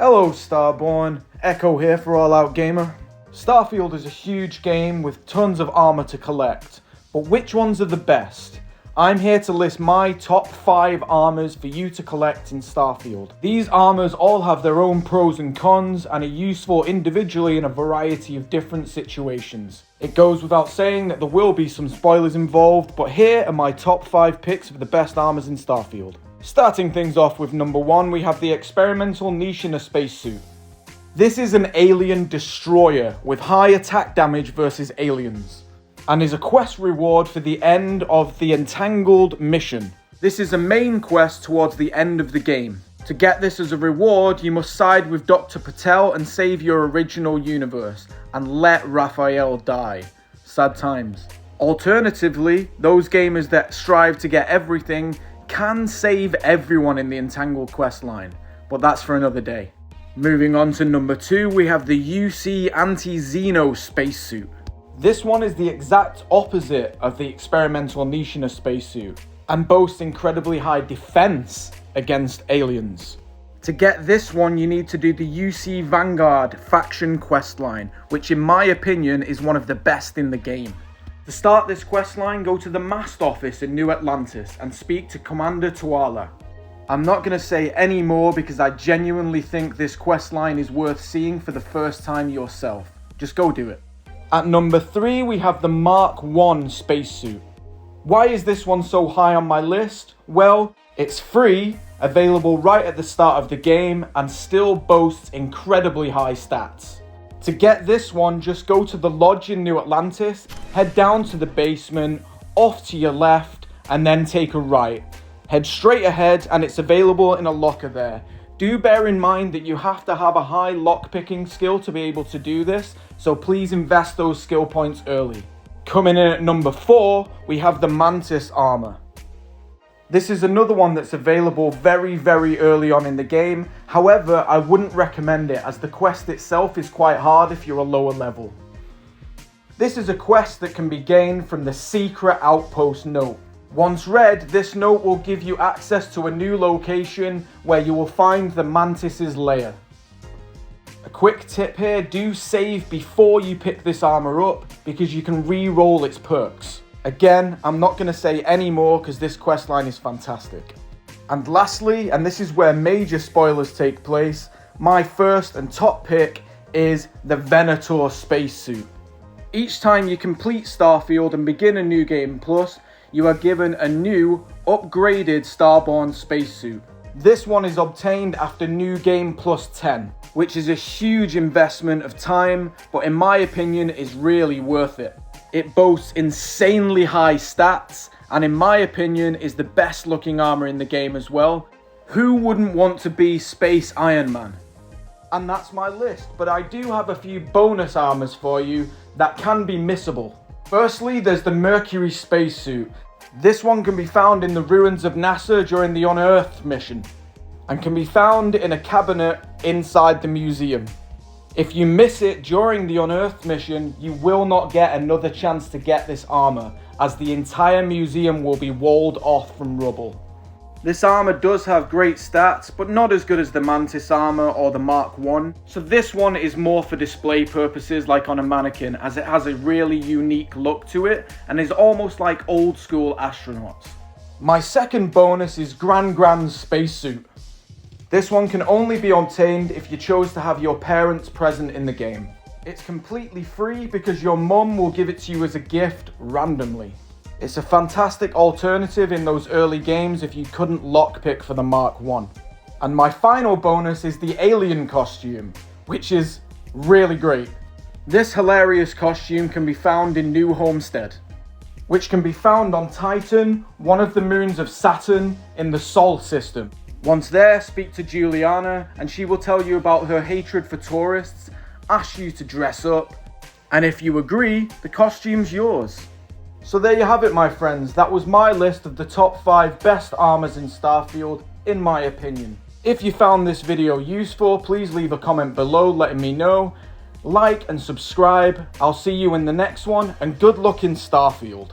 Hello Starborn, Echo here for All Out Gamer. Starfield is a huge game with tons of armor to collect, but which ones are the best? I'm here to list my top 5 armors for you to collect in Starfield. These armors all have their own pros and cons and are useful individually in a variety of different situations. It goes without saying that there will be some spoilers involved, but here are my top 5 picks of the best armors in Starfield. Starting things off with number 1, we have the experimental niche in a spacesuit. This is an alien destroyer with high attack damage versus aliens, and is a quest reward for the end of the Entangled mission. This is a main quest towards the end of the game. To get this as a reward, you must side with Dr. Patel and save your original universe, and let Raphael die. Sad times. Alternatively, those gamers that strive to get everything can save everyone in the Entangled quest line, but that's for another day. Moving on to number 2, we have the UC AntiZeno spacesuit. This one is the exact opposite of the experimental niche in a spacesuit, and boasts incredibly high defense against aliens. To get this one, you need to do the UC Vanguard faction questline, which in my opinion is one of the best in the game. To start this questline, go to the Mast Office in New Atlantis and speak to Commander Tuala. I'm not going to say any more because I genuinely think this questline is worth seeing for the first time yourself. Just go do it. At number 3, we have the Mark 1 spacesuit. Why is this one so high on my list? Well, it's free, available right at the start of the game, and still boasts incredibly high stats. To get this one, just go to the lodge in New Atlantis, head down to the basement, off to your left, and then take a right. Head straight ahead and it's available in a locker there. Do bear in mind that you have to have a high lockpicking skill to be able to do this, so please invest those skill points early. Coming in at number 4, we have the Mantis armor. This is another one that's available very early on in the game. However, I wouldn't recommend it as the quest itself is quite hard if you're a lower level. This is a quest that can be gained from the secret outpost note. Once read, this note will give you access to a new location where you will find the Mantis's lair. A quick tip here, do save before you pick this armor up because you can re-roll its perks. Again, I'm not going to say any more because this questline is fantastic. And lastly, and this is where major spoilers take place, my first and top pick is the Venator spacesuit. Each time you complete Starfield and begin a new game plus, you are given a new, upgraded Starborn spacesuit. This one is obtained after New Game Plus 10, which is a huge investment of time, but in my opinion is really worth it. It boasts insanely high stats, and in my opinion is the best looking armor in the game as well. Who wouldn't want to be Space Iron Man? And that's my list, but I do have a few bonus armors for you that can be missable. Firstly, there's the Mercury spacesuit. This one can be found in the ruins of NASA during the Unearthed mission, and can be found in a cabinet inside the museum. If you miss it during the Unearthed mission, you will not get another chance to get this armor, as the entire museum will be walled off from rubble. This armor does have great stats, but not as good as the Mantis armor or the Mark 1, so this one is more for display purposes like on a mannequin, as it has a really unique look to it, and is almost like old school astronauts. My second bonus is Grand's spacesuit. This one can only be obtained if you chose to have your parents present in the game. It's completely free because your mum will give it to you as a gift randomly. It's a fantastic alternative in those early games if you couldn't lockpick for the Mark 1. And my final bonus is the alien costume, which is really great. This hilarious costume can be found in New Homestead, which can be found on Titan, one of the moons of Saturn in the Sol system. Once there, speak to Juliana and she will tell you about her hatred for tourists, ask you to dress up, and if you agree, the costume's yours. So there you have it, my friends. That was my list of the top 5 best armors in Starfield, in my opinion. If you found this video useful, please leave a comment below letting me know. Like and subscribe. I'll see you in the next one, and good luck in Starfield.